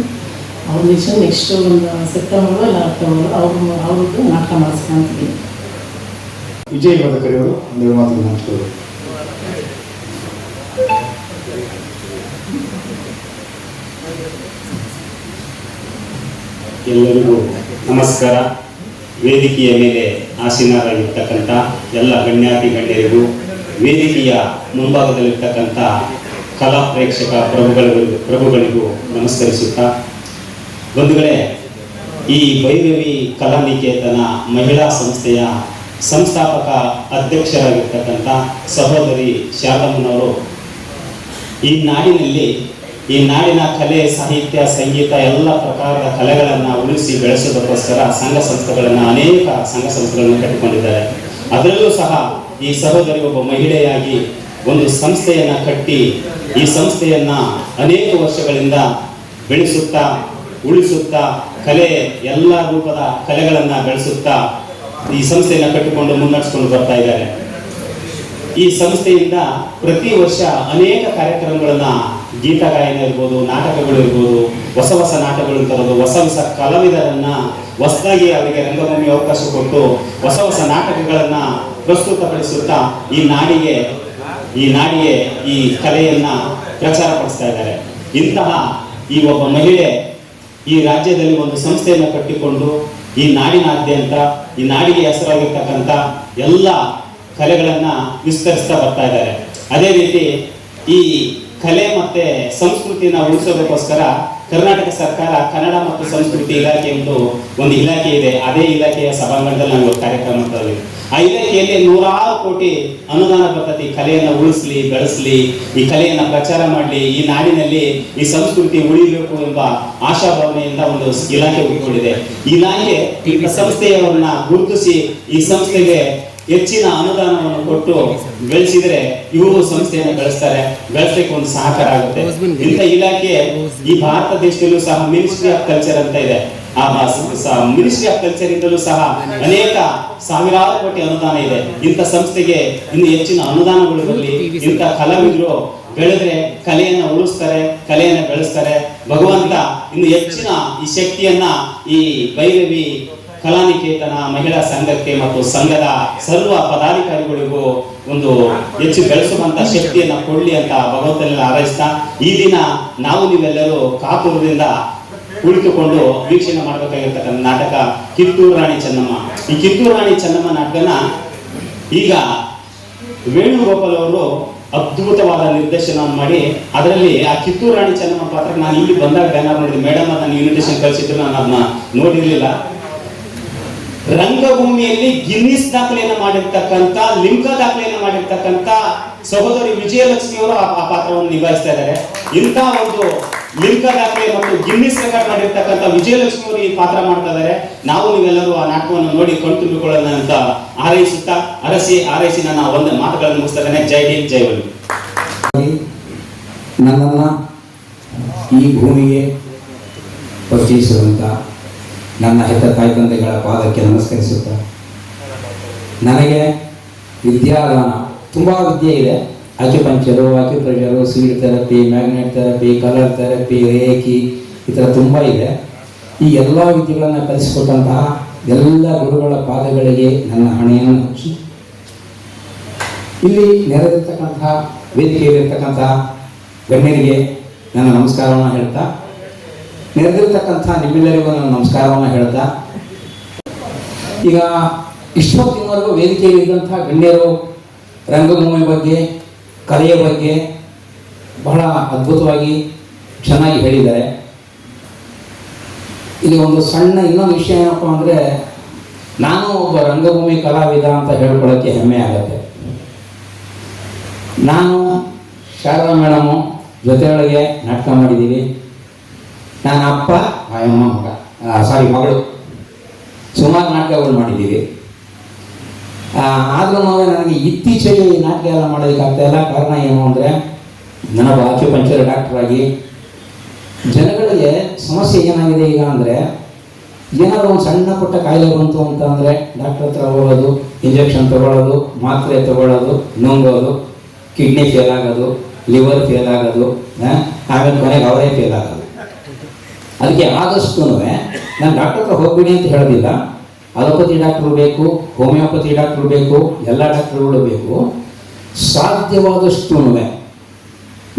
ಅವ್ರ ನೆಕ್ಸ್ಟ್ ಒಂದು ಸೆಪ್ಟೆಂಬರ್ ಇಲ್ಲ ಅಕ್ಟೋಬರ್ ಅವ್ರದ್ದು ನಾಟಕ ಮಾಡಿಸ್ಕೊಂತೀವಿ. ವಿಜಯ್ ಮದಕರಿಯವರು ಒಂದೆರಡು ಮಾತು ಮಾತುಗಳು. ಎಲ್ಲರಿಗೂ ನಮಸ್ಕಾರ. ವೇದಿಕೆಯ ಮೇಲೆ ಆಸೀನರಾಗಿರ್ತಕ್ಕಂಥ ಎಲ್ಲ ಗಣ್ಯಾತಿ ಗಣ್ಯರಿಗೂ, ವೇದಿಕೆಯ ಮುಂಭಾಗದಲ್ಲಿರ್ತಕ್ಕಂಥ ಕಲಾ ಪ್ರೇಕ್ಷಕ ಪ್ರಭುಗಳಿಗೂ ನಮಸ್ಕರಿಸುತ್ತಾ, ಬಂಧುಗಳೇ, ಈ ಭೈರವಿ ಕಲಾನಿಕೇತನ ಮಹಿಳಾ ಸಂಸ್ಥೆಯ ಸಂಸ್ಥಾಪಕ ಅಧ್ಯಕ್ಷರಾಗಿರ್ತಕ್ಕಂಥ ಸಹೋದರಿ ಶಾರದಮ್ಮನವರು ಈ ನಾಡಿನ ಕಲೆ, ಸಾಹಿತ್ಯ, ಸಂಗೀತ ಎಲ್ಲ ಪ್ರಕಾರದ ಕಲೆಗಳನ್ನು ಉಳಿಸಿ ಬೆಳೆಸೋದಕ್ಕೋಸ್ಕರ ಅನೇಕ ಸಂಘ ಸಂಸ್ಥೆಗಳನ್ನು ಕಟ್ಟಿಕೊಂಡಿದ್ದಾರೆ. ಅದರಲ್ಲೂ ಸಹ ಈ ಸಹೋದರಿ ಒಬ್ಬ ಮಹಿಳೆಯಾಗಿ ಒಂದು ಸಂಸ್ಥೆಯನ್ನು ಕಟ್ಟಿ ಈ ಸಂಸ್ಥೆಯನ್ನು ಅನೇಕ ವರ್ಷಗಳಿಂದ ಬೆಳೆಸುತ್ತಾ ಉಳಿಸುತ್ತಾ ಕಲೆ ಎಲ್ಲ ರೂಪದ ಕಲೆಗಳನ್ನು ಬೆಳೆಸುತ್ತಾ ಈ ಸಂಸ್ಥೆಯನ್ನು ಕಟ್ಟಿಕೊಂಡು ಮುನ್ನಡೆಸ್ಕೊಂಡು ಬರ್ತಾ ಇದ್ದಾರೆ. ಈ ಸಂಸ್ಥೆಯಿಂದ ಪ್ರತಿ ವರ್ಷ ಅನೇಕ ಕಾರ್ಯಕ್ರಮಗಳನ್ನ, ಗೀತ ಗಾಯನ ಇರ್ಬೋದು, ನಾಟಕಗಳು ಇರ್ಬೋದು, ಹೊಸ ನಾಟಕಗಳು ತರೋದು, ಹೊಸ ಕಲಾವಿದರನ್ನ ಹೊಸದಾಗಿ ಅವರಿಗೆ ರಂಗಭೂಮಿ ಅವಕಾಶ ಕೊಟ್ಟು ಹೊಸ ನಾಟಕಗಳನ್ನ ಪ್ರಸ್ತುತಪಡಿಸುತ್ತಾ ಈ ನಾಡಿಗೆ ಈ ಕಲೆಯನ್ನ ಪ್ರಚಾರ ಪಡಿಸ್ತಾ ಇದ್ದಾರೆ. ಇಂತಹ ಈ ಒಬ್ಬ ಮಹಿಳೆ ಈ ರಾಜ್ಯದಲ್ಲಿ ಒಂದು ಸಂಸ್ಥೆಯನ್ನು ಕಟ್ಟಿಕೊಂಡು ಈ ನಾಡಿನಾದ್ಯಂತ ಈ ನಾಡಿಗೆ ಹೆಸರಾಗಿರ್ತಕ್ಕಂಥ ಎಲ್ಲ ಕಲೆಗಳನ್ನ ವಿಸ್ತರಿಸ್ತಾ ಬರ್ತಾ ಇದ್ದಾರೆ. ಅದೇ ರೀತಿ ಈ ಕಲೆ ಮತ್ತೆ ಸಂಸ್ಕೃತಿನ ಉಳಿಸೋದಕ್ಕೋಸ್ಕರ ಕರ್ನಾಟಕ ಸರ್ಕಾರ ಕನ್ನಡ ಮತ್ತು ಸಂಸ್ಕೃತಿ ಇಲಾಖೆ ಎಂದು ಒಂದು ಇಲಾಖೆ ಇದೆ. ಅದೇ ಇಲಾಖೆಯ ಸಭಾಂಗಣದಲ್ಲಿ ನಾವು ಕಾರ್ಯಕ್ರಮ ಮಾಡ್ತೀವಿ. ಆ ಇಲಾಖೆಯಲ್ಲಿ 100 ಕೋಟಿ ಅನುದಾನ ಬರ್ತದೆ. ಕಲೆಯನ್ನು ಉಳಿಸ್ಲಿ, ಬೆಳೆಸಲಿ, ಈ ಕಲೆಯನ್ನು ಪ್ರಚಾರ ಮಾಡಲಿ, ಈ ನಾಡಿನಲ್ಲಿ ಈ ಸಂಸ್ಕೃತಿ ಉಳಿಬೇಕು ಎಂಬ ಆಶಾಭಾವನೆಯಿಂದ ಒಂದು ಇಲಾಖೆ ಹುಟ್ಟಿಕೊಂಡಿದೆ. ಇಲಾಖೆ ಈ ಸಂಸ್ಥೆಯವರನ್ನ ಗುರುತಿಸಿ ಈ ಸಂಸ್ಥೆಗೆ ಹೆಚ್ಚಿನ ಅನುದಾನವನ್ನು ಕೊಟ್ಟು ಬೆಳೆಸಿದ್ರೆ ಇವರು ಸಂಸ್ಥೆಯನ್ನು ಬೆಳೆಸಲಿಕ್ಕೆ ಒಂದು ಸಹಕಾರ ಆಗುತ್ತೆ. ಇಂಥ ಇಲಾಖೆ ಈ ಭಾರತ ದೇಶದಲ್ಲೂ ಸಹ ಮಿನಿಸ್ಟ್ರಿ ಆಫ್ ಕಲ್ಚರ್ ಅಂತ ಇದೆ. ಆ ಮಿನಿಸ್ಟ್ರಿ ಆಫ್ ಕಲ್ಚರ್ ಇಂದಲೂ ಸಹ ಅನೇಕ ಸಾವಿರಾರು ಕೋಟಿ ಅನುದಾನ ಇದೆ. ಇಂಥ ಸಂಸ್ಥೆಗೆ ಇನ್ನು ಹೆಚ್ಚಿನ ಅನುದಾನಗಳು ಬರಲಿ. ಇಂಥ ಕಲಾವಿದರು ಬೆಳೆದ್ರೆ ಕಲೆಯನ್ನ ಉಳಿಸ್ತಾರೆ, ಕಲೆಯನ್ನ ಬೆಳೆಸ್ತಾರೆ. ಭಗವಂತ ಇನ್ನು ಹೆಚ್ಚಿನ ಈ ಶಕ್ತಿಯನ್ನ ಈ ಭೈರವಿ ಕಲಾನಿಕೇತನ ಮಹಿಳಾ ಸಂಘಕ್ಕೆ ಮತ್ತು ಸಂಘದ ಸರ್ವ ಪದಾಧಿಕಾರಿಗಳಿಗೂ ಒಂದು ಹೆಚ್ಚು ಬೆಳೆಸುವಂತ ಶಕ್ತಿಯನ್ನ ಕೊಡ್ಲಿ ಅಂತ ಭಗವಂತನಲ್ಲಿ ಹಾರೈಸ್ತಾ, ಈ ದಿನ ನೀವೆಲ್ಲರೂ ಕಾಪುರದಿಂದ ಕುಳಿತುಕೊಂಡು ವೀಕ್ಷಣೆ ಮಾಡಬೇಕಾಗಿರ್ತಕ್ಕಂಥ ನಾಟಕ ಕಿತ್ತೂರು ರಾಣಿ ಚೆನ್ನಮ್ಮ. ಈ ಕಿತ್ತೂರು ರಾಣಿ ಚೆನ್ನಮ್ಮ ನಾಟಕನ ಈಗ ವೇಣುಗೋಪಾಲ್ ಅವರು ಅದ್ಭುತವಾದ ನಿರ್ದೇಶನವನ್ನು ಮಾಡಿ ಅದರಲ್ಲಿ ಆ ಕಿತ್ತೂರು ರಾಣಿ ಚೆನ್ನಮ್ಮ ಪಾತ್ರ ನಾನು ಇಲ್ಲಿ ಬಂದಾಗ ಬ್ಯಾನರ್ ನೋಡಿದೆ. ಮೇಡಮ್ ನಾನು ಇನ್ವಿಟೇಷನ್ ಕಳಿಸಿದ್ರು, ನಾನು ಅದನ್ನ ನೋಡಿರ್ಲಿಲ್ಲ. ರಂಗಭೂಮಿಯಲ್ಲಿ ಗಿನ್ನಿಸ್ ದಾಖಲೆಯನ್ನು ಮಾಡಿರ್ತಕ್ಕಂಥ, ಲಿಮ್ಕಾ ದಾಖಲೆಯನ್ನು ಮಾಡಿರ್ತಕ್ಕಂಥ ಸಹೋದರಿ ವಿಜಯಲಕ್ಷ್ಮಿ ಅವರು ಆ ಪಾತ್ರವನ್ನು ನಿಭಾಯಿಸ್ತಾ ಇದ್ದಾರೆ. ಇಂಥ ಒಂದು ಲಿಮ್ಕಾ ದಾಖಲೆ ಮತ್ತು ಗಿನ್ನಿಸ್ ರೆಕಾರ್ಡ್ ಮಾಡಿರ್ತಕ್ಕಂಥ ವಿಜಯಲಕ್ಷ್ಮಿ ಅವರು ಈ ಪಾತ್ರ ಮಾಡ್ತಾ ಇದ್ದಾರೆ. ನೀವೆಲ್ಲರೂ ಆ ನಾಟಕವನ್ನು ನೋಡಿ ಕಣ್ತುಂಬಿಕೊಳ್ಳೋಣ ಅಂತ ಆರೈಸಿ ನನ್ನ ಒಂದು ಮಾತುಗಳನ್ನು ಮುಗಿಸ್ತಾ ಇದ್ದೇನೆ. ಜೈ ಹಿಂದ್, ಜೈ ವಲಿ. ನನ್ನನ್ನು ಈ ಭೂಮಿಗೆ ಪರಿಚಯಿಸಿದಂಥ ನನ್ನ ಹೆತ್ತ ತಾಯಿ ತಂದೆಗಳ ಪಾದಕ್ಕೆ ನಮಸ್ಕರಿಸುತ್ತಾ, ನನಗೆ ವಿದ್ಯಾದಾನ ತುಂಬ ವಿದ್ಯೆ ಇದೆ. Acupuncture, acupressure, seed therapy, magnet therapy, colour therapy, reiki, ಈ ಥರ ತುಂಬ ಇದೆ. ಈ ಎಲ್ಲ ವಿದ್ಯೆಗಳನ್ನು ಕಲಿಸಿಕೊಟ್ಟಂತಹ ಎಲ್ಲ ಗುರುಗಳ ಪಾದಗಳಿಗೆ ನನ್ನ ಹಣೆಯನ್ನು ಹಚ್ಚಿ, ಇಲ್ಲಿ ನೆರೆದಿರ್ತಕ್ಕಂತಹ ವೇದಿಕೆಯಲ್ಲಿರ್ತಕ್ಕಂತಹ ಗಣ್ಯರಿಗೆ ನನ್ನ ನಮಸ್ಕಾರವನ್ನು ಹೇಳ್ತಾ, ನೆರೆದಿರ್ತಕ್ಕಂಥ ನಿಮ್ಮೆಲ್ಲರಿಗೂ ನಾನು ನಮಸ್ಕಾರವನ್ನು ಹೇಳ್ತಾ, ಈಗ ಇಷ್ಟೊತ್ತಿನವರೆಗೂ ವೇದಿಕೆಯಲ್ಲಿದ್ದಂಥ ಗಣ್ಯರು ರಂಗಭೂಮಿ ಬಗ್ಗೆ, ಕಲೆಯ ಬಗ್ಗೆ ಬಹಳ ಅದ್ಭುತವಾಗಿ ಚೆನ್ನಾಗಿ ಹೇಳಿದ್ದಾರೆ. ಇಲ್ಲಿ ಒಂದು ಸಣ್ಣ ಇನ್ನೊಂದು ವಿಷಯ ಏನಪ್ಪ ಅಂದರೆ, ನಾನು ಒಬ್ಬ ರಂಗಭೂಮಿ ಕಲಾವಿದ ಅಂತ ಹೇಳ್ಕೊಳ್ಳೋಕ್ಕೆ ಹೆಮ್ಮೆ ಆಗುತ್ತೆ. ನಾನು ಶಾರದಾ ಮೇಡಮು ಜೊತೆಯೊಳಗೆ ನಾಟಕ ಮಾಡಿದ್ದೀವಿ. ನನ್ನ ಅಪ್ಪ ಮಗಳು ಸುಮಾರು ನಾಟಕಗಳು ಮಾಡಿದ್ದೀವಿ. ಆದ್ರೂ ನನಗೆ ಇತ್ತೀಚೆಗೆ ಈ ನಾಟಕ ಎಲ್ಲ ಮಾಡೋದಕ್ಕಾಗ್ತಾ ಇಲ್ಲ. ಕಾರಣ ಏನು ಅಂದರೆ ನಾನೊಬ್ಬ ಆಕ್ಯುಪಂಕ್ಚರ್ ಡಾಕ್ಟರ್ ಆಗಿ ಜನಗಳಿಗೆ ಸಮಸ್ಯೆ ಏನಾಗಿದೆ ಈಗ ಅಂದರೆ, ಏನಾದರೂ ಒಂದು ಸಣ್ಣ ಪುಟ್ಟ ಕಾಯಿಲೆ ಬಂತು ಅಂತ ಅಂದರೆ ಡಾಕ್ಟರ್ ಹತ್ರ ಹೋಗೋದು, ಇಂಜೆಕ್ಷನ್ ತಗೊಳ್ಳೋದು, ಮಾತ್ರೆ ತಗೊಳ್ಳೋದು, ನುಂಗೋದು, ಕಿಡ್ನಿ ಫೇಲ್ ಆಗೋದು, ಲಿವರ್ ಫೇಲ್ ಆಗೋದು, ಆಮೇಲೆ ಕೊನೆಗೆ ಅವರೇ ಫೇಲ್ ಆಗೋದು. ಅದಕ್ಕೆ ಆದಷ್ಟು ನಾನು ಡಾಕ್ಟರ್ ಹತ್ರ ಹೋಗ್ಬಿಡಿ ಅಂತ ಹೇಳೋದಿಲ್ಲ. ಅಲೋಪತಿ ಡಾಕ್ಟ್ರು ಬೇಕು, ಹೋಮಿಯೋಪತಿ ಡಾಕ್ಟ್ರು ಬೇಕು, ಎಲ್ಲ ಡಾಕ್ಟ್ರುಗಳು ಬೇಕು. ಸಾಧ್ಯವಾದಷ್ಟು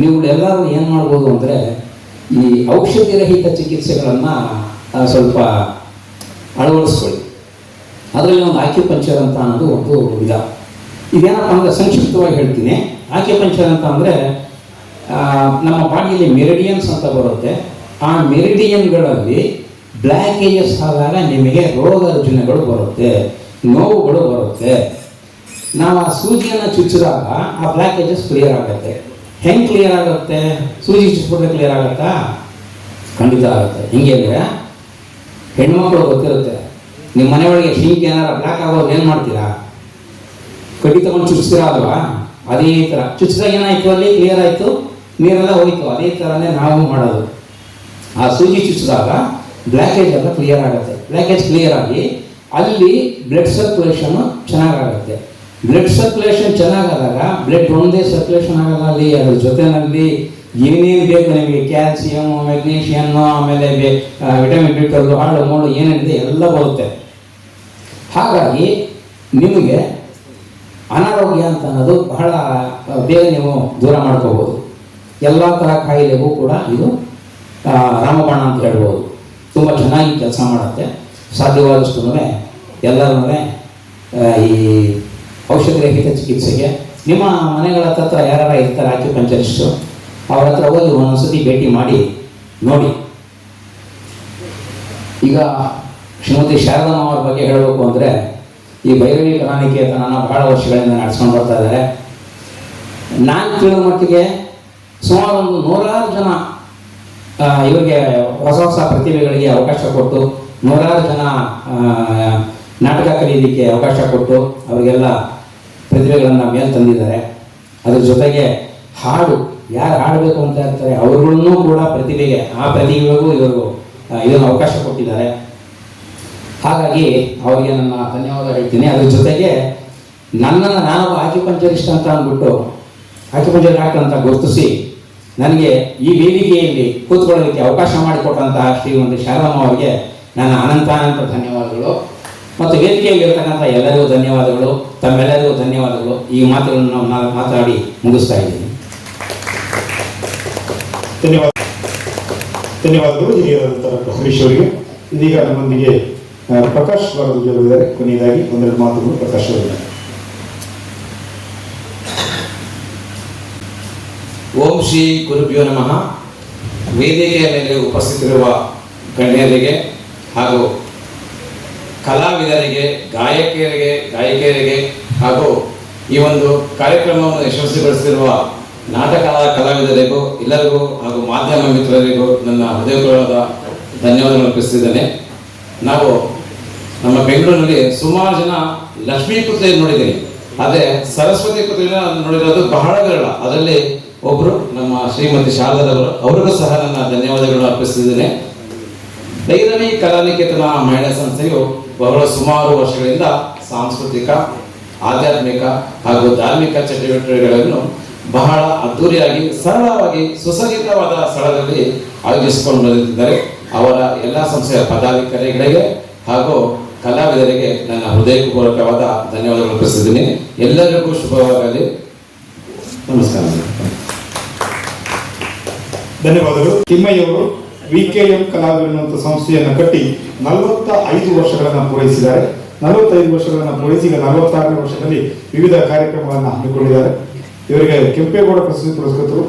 ನೀವು ಎಲ್ಲರೂ ಏನು ಮಾಡ್ಬೋದು ಅಂದರೆ, ಈ ಔಷಧಿ ರಹಿತ ಚಿಕಿತ್ಸೆಗಳನ್ನು ಸ್ವಲ್ಪ ಅಳವಡಿಸ್ಕೊಳ್ಳಿ. ಅದರಲ್ಲಿ ಒಂದು ಆಕ್ಯುಪಂಕ್ಚರ್ ಅಂತ ಅನ್ನೋದು ಒಂದು ವಿಧ. ಇದೇನಪ್ಪ ಅಂದರೆ ಸಂಕ್ಷಿಪ್ತವಾಗಿ ಹೇಳ್ತೀನಿ. ಆಕ್ಯುಪಂಕ್ಚರ್ ಅಂತ ಅಂದರೆ ನಮ್ಮ ಬಾಡಿಯಲ್ಲಿ ಮೆರಿಡಿಯನ್ಸ್ ಅಂತ ಬರುತ್ತೆ. ಆ ಮೆರಿಡಿಯನ್ಗಳಲ್ಲಿ ಬ್ಲ್ಯಾಕೇಜಸ್ ಆದಾಗ ನಿಮಗೆ ರೋಗ ರುಜಿನಗಳು ಬರುತ್ತೆ, ನೋವುಗಳು ಬರುತ್ತೆ. ನಾವು ಆ ಸೂಜಿಯನ್ನು ಚುಚ್ಚಿದಾಗ ಆ ಬ್ಲ್ಯಾಕೇಜಸ್ ಕ್ಲಿಯರ್ ಆಗುತ್ತೆ. ಹೆಂಗೆ ಕ್ಲಿಯರ್ ಆಗುತ್ತೆ? ಸೂಜಿ ಚುಚ್ಚಿಬಿಟ್ರೆ ಕ್ಲಿಯರ್ ಆಗುತ್ತಾ? ಖಂಡಿತ ಆಗುತ್ತೆ. ಹಿಂಗೆ ಅಂದರೆ ಹೆಣ್ಮಕ್ಳು ಗೊತ್ತಿರುತ್ತೆ, ನಿಮ್ಮ ಮನೆ ಒಳಗೆ ಶಿಂಕ್ ಏನಾರ ಬ್ಲ್ಯಾಕ್ ಆಗೋದು ಏನು ಮಾಡ್ತೀರಾ? ಕಡ್ಡಿ ತಗೊಂಡು ಚುಚ್ಚಿಸ್ತೀರಾ ಅಲ್ವಾ? ಅದೇ ಥರ ಚುಚ್ಚಿದಾಗ ಏನಾಯಿತು, ಅಲ್ಲಿ ಕ್ಲಿಯರ್ ಆಯಿತು, ನೀರೆಲ್ಲ ಹೋಯಿತು. ಅದೇ ಥರನೇ ನಾವು ಮಾಡೋದು. ಆ ಸೂಜಿ ಚುಚ್ಚಿದಾಗ ಬ್ಲ್ಯಾಕೇಜ್ ಎಲ್ಲ ಕ್ಲಿಯರ್ ಆಗುತ್ತೆ. ಬ್ಲ್ಯಾಕೇಜ್ ಕ್ಲಿಯರ್ ಆಗಿ ಅಲ್ಲಿ ಬ್ಲಡ್ ಸರ್ಕ್ಯುಲೇಷನ್ ಚೆನ್ನಾಗಾಗುತ್ತೆ. ಬ್ಲಡ್ ಸರ್ಕ್ಯುಲೇಷನ್ ಚೆನ್ನಾಗಾದಾಗ ಬ್ಲಡ್ ಒಂದೇ ಸರ್ಕ್ಯುಲೇಷನ್ ಆಗಲ್ಲ, ಅಲ್ಲಿ ಅದ್ರ ಜೊತೆಯಲ್ಲಿ ಏನೇನು ಬೇಕು ನಿಮಗೆ, ಕ್ಯಾಲ್ಸಿಯಮ್, ಮೆಗ್ನೀಷಿಯಮ್, ಆಮೇಲೆ ವಿಟಮಿನ್ ಬಿ12, ಹಾಳು ಮೂಳು ಏನೇನಿದೆ ಎಲ್ಲ ಬರುತ್ತೆ. ಹಾಗಾಗಿ ನಿಮಗೆ ಅನಾರೋಗ್ಯ ಅಂತ ಅನ್ನೋದು ಬಹಳ ಬೇಗ ನೀವು ದೂರ ಮಾಡ್ಕೋಬೋದು. ಎಲ್ಲ ಥರ ಕಾಯಿಲೆಗೂ ಕೂಡ ಇದು ರಾಮಬಾಣ ಅಂತ ಹೇಳ್ಬೋದು. ತುಂಬ ಚೆನ್ನಾಗಿ ಕೆಲಸ ಮಾಡುತ್ತೆ. ಸಾಧ್ಯವಾದಷ್ಟು ಎಲ್ಲರೂ ಈ ಔಷಧಿ ರಹಿತ ಚಿಕಿತ್ಸೆಗೆ ನಿಮ್ಮ ಮನೆಗಳ ಹತ್ರ ಯಾರು ಇರ್ತಾರೆ ಆಕ್ಯುಪಂಕ್ಚರಿಸ್ಟು, ಅವ್ರ ಹತ್ರ ಹೋಗಿ ಒಂದೊಂದ್ಸತಿ ಭೇಟಿ ಮಾಡಿ ನೋಡಿ. ಈಗ ಶ್ರೀಮತಿ ಶಾರದಮ್ಮ ಅವ್ರ ಬಗ್ಗೆ ಹೇಳಬೇಕು ಅಂದರೆ, ಈ ಭೈರವಿ ಕಲಾನಿಕೇತನನ ಬಹಳ ವರ್ಷಗಳಿಂದ ನಡೆಸ್ಕೊಂಡು ಬರ್ತಾ ಇದ್ದಾರೆ. ನಾನು ತಿಳಿದ ಮಟ್ಟಿಗೆ ಸುಮಾರು ಒಂದು 100 ಜನ ಇವರಿಗೆ ಹೊಸ ಹೊಸ ಪ್ರತಿಭೆಗಳಿಗೆ ಅವಕಾಶ ಕೊಟ್ಟು, 100 ಜನ ನಾಟಕ ಕಲಿಯೋದಕ್ಕೆ ಅವಕಾಶ ಕೊಟ್ಟು ಅವರಿಗೆಲ್ಲ ಪ್ರತಿಭೆಗಳನ್ನು ಮೇಲೆ ತಂದಿದ್ದಾರೆ. ಅದ್ರ ಜೊತೆಗೆ ಹಾಡು ಯಾರು ಹಾಡಬೇಕು ಅಂತ ಇರ್ತಾರೆ ಅವ್ರುಗಳನ್ನೂ ಕೂಡ ಪ್ರತಿಭೆಗೆ, ಆ ಪ್ರತಿಭೆಗೂ ಇವರು ಇದನ್ನು ಅವಕಾಶ ಕೊಟ್ಟಿದ್ದಾರೆ. ಹಾಗಾಗಿ ಅವರಿಗೆ ನನ್ನ ಧನ್ಯವಾದ ಹೇಳ್ತೀನಿ. ಅದ್ರ ಜೊತೆಗೆ ನನ್ನನ್ನು ನಾನೊಬ್ಬ ಆಕ್ಯುಪಂಕ್ಚರಿಸ್ಟ್ ಅಂತ ಅಂದ್ಬಿಟ್ಟು, ಆಕ್ಯುಪಂಕ್ಚರ್ ಡಾಕ್ಟರ್ ಅಂತ ಗುರುತಿಸಿ ನನಗೆ ಈ ವೇದಿಕೆಯಲ್ಲಿ ಕೂತ್ಕೊಳ್ಳೋದಕ್ಕೆ ಅವಕಾಶ ಮಾಡಿಕೊಟ್ಟಂತಹ ಶ್ರೀಮತಿ ಶಾರದಮ್ಮ ಅವರಿಗೆ ನನ್ನ ಅನಂತ ಧನ್ಯವಾದಗಳು. ಮತ್ತು ವೇದಿಕೆಯಲ್ಲಿ ಇರತಕ್ಕಂಥ ಎಲ್ಲರಿಗೂ ಧನ್ಯವಾದಗಳು, ತಮ್ಮೆಲ್ಲರಿಗೂ ಧನ್ಯವಾದಗಳು. ಈ ಮಾತುಗಳನ್ನು ನಾನು ಮಾತಾಡಿ ಮುಗಿಸ್ತಾ ಇದ್ದೀನಿ. ಧನ್ಯವಾದಗಳು ಹಿರಿಯರಾದಂತಹ ಹರೀಶ್ ಅವರಿಗೆ. ಇದೀಗ ನಮ್ಮೊಂದಿಗೆ ಪ್ರಕಾಶ್ ಬಾರದೂಜಿ ಅವರಿದ್ದಾರೆ. ಕೊನೆಯದಾಗಿ ಒಂದೆರಡು ಮಾತುಗಳು ಪ್ರಕಾಶ್ ಅವರಿಗೆ. ಓಂ ಶ್ರೀ ಗುರುಭ್ಯೋ ನಮಃ. ವೇದಿಕೆಯ ಮೇಲೆ ಉಪಸ್ಥಿತರಿರುವ ಗಣ್ಯರಿಗೆ ಹಾಗೂ ಕಲಾವಿದರಿಗೆ, ಗಾಯಕಿಯರಿಗೆ ಹಾಗೂ ಈ ಒಂದು ಕಾರ್ಯಕ್ರಮವನ್ನು ಯಶಸ್ವಿಗೊಳಿಸಿರುವ ನಾಟಕದ ಕಲಾವಿದರಿಗೂ ಎಲ್ಲರಿಗೂ ಹಾಗೂ ಮಾಧ್ಯಮ ಮಿತ್ರರಿಗೂ ನನ್ನ ಹೃದಯಪೂರ್ವಕವಾದ ಧನ್ಯವಾದಗಳನ್ನು ಅರ್ಪಿಸ್ತಿದ್ದೇನೆ. ನಾವು ನಮ್ಮ ಬೆಂಗಳೂರಿನಲ್ಲಿ ಸುಮಾರು ಜನ ಲಕ್ಷ್ಮೀ ಪುತ್ರಿಯನ್ನು ನೋಡಿದ್ದೀನಿ, ಆದರೆ ಸರಸ್ವತಿ ಪುತ್ರಿನ ನೋಡಿರೋದು ಬಹಳ ವಿರಳ. ಅದರಲ್ಲಿ ಒಬ್ಬರು ನಮ್ಮ ಶ್ರೀಮತಿ ಶಾರದವರು, ಅವರಿಗೂ ಸಹ ನನ್ನ ಧನ್ಯವಾದಗಳನ್ನು ಅರ್ಪಿಸ್ತಿದ್ದೇನೆ. ಭೈರವಿ ಕಲಾನಿಕೇತನ ಮಹಿಳಾ ಸಂಸ್ಥೆಯು ಬಹಳ ಸುಮಾರು ವರ್ಷಗಳಿಂದ ಸಾಂಸ್ಕೃತಿಕ, ಆಧ್ಯಾತ್ಮಿಕ ಹಾಗೂ ಧಾರ್ಮಿಕ ಚಟುವಟಿಕೆಗಳನ್ನು ಬಹಳ ಅದ್ದೂರಿಯಾಗಿ, ಸರಳವಾಗಿ, ಸುಸಜ್ಜಿತವಾದ ಸ್ಥಳದಲ್ಲಿ ಆಯೋಜಿಸಿಕೊಂಡು ಬಂದಿದ್ದಾರೆ. ಅವರ ಎಲ್ಲ ಸಂಸ್ಥೆಯ ಪದಾಧಿಕಾರಿಗಳಿಗೆ ಹಾಗೂ ಕಲಾವಿದರಿಗೆ ನನ್ನ ಹೃದಯಪೂರ್ವಕವಾದ ಧನ್ಯವಾದಗಳು ಅರ್ಪಿಸಿದ್ದೀನಿ. ಎಲ್ಲರಿಗೂ ಶುಭವಾಗಲಿ. ನಮಸ್ಕಾರ. ಧನ್ಯವಾದಗಳು. ತಿಮ್ಮಯ್ಯವರು ವಿಕೆಎಂ ಕಲಾವಿದರು ಎನ್ನುವಂಥ ಸಂಸ್ಥೆಯನ್ನು ಕಟ್ಟಿ 45 ವರ್ಷಗಳನ್ನು ಪೂರೈಸಿದ್ದಾರೆ. 45 ವರ್ಷಗಳನ್ನು ಪೂರೈಸಿ ಈಗ 46ನೇ ವರ್ಷದಲ್ಲಿ ವಿವಿಧ ಕಾರ್ಯಕ್ರಮಗಳನ್ನು ಹಮ್ಮಿಕೊಂಡಿದ್ದಾರೆ. ಇವರಿಗೆ ಕೆಂಪೇಗೌಡ ಪ್ರಶಸ್ತಿ ಪುರಸ್ಕೃತರು,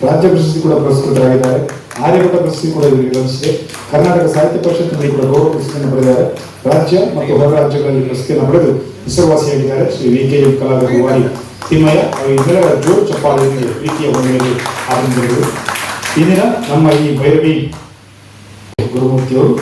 ರಾಜ್ಯ ಪ್ರಶಸ್ತಿ ಕೂಡ ಪುರಸ್ಕೃತರಾಗಿದ್ದಾರೆ. ಆರ್ಯಭಟ ಪ್ರಶಸ್ತಿ ಕೂಡ ಇವರಿಗೆ ಲಭಿಸಿದೆ. ಕರ್ನಾಟಕ ಸಾಹಿತ್ಯ ಪರಿಷತ್ತಿನಲ್ಲಿ ಕೂಡ ಗೌರವ ಪ್ರಶಸ್ತಿಯನ್ನು ಪಡೆದಿದ್ದಾರೆ. ರಾಜ್ಯ ಮತ್ತು ಹೊರ ರಾಜ್ಯಗಳಲ್ಲಿ ಪ್ರಶಸ್ತಿಯನ್ನು ಪಡೆದು ಹೆಸರುವಾಸಿಯಾಗಿದ್ದಾರೆ. ಶ್ರೀ ವಿಕೆಎಂ ಕಲಾವಿದರು ವಾರಿ ತಿಮ್ಮಯ್ಯ ಅವರೆಲ್ಲರ ಜೋರು ಚಪ್ಪಾಳೆಯೊಂದಿಗೆ ಪ್ರೀತಿಯ ಹೊಂದಿಗೆ ಆನಂದಿಸಿದರು. ಈ ದಿನ ನಮ್ಮ ಈ ಭೈರವಿ ಗುರುಮೂರ್ತಿಯವರು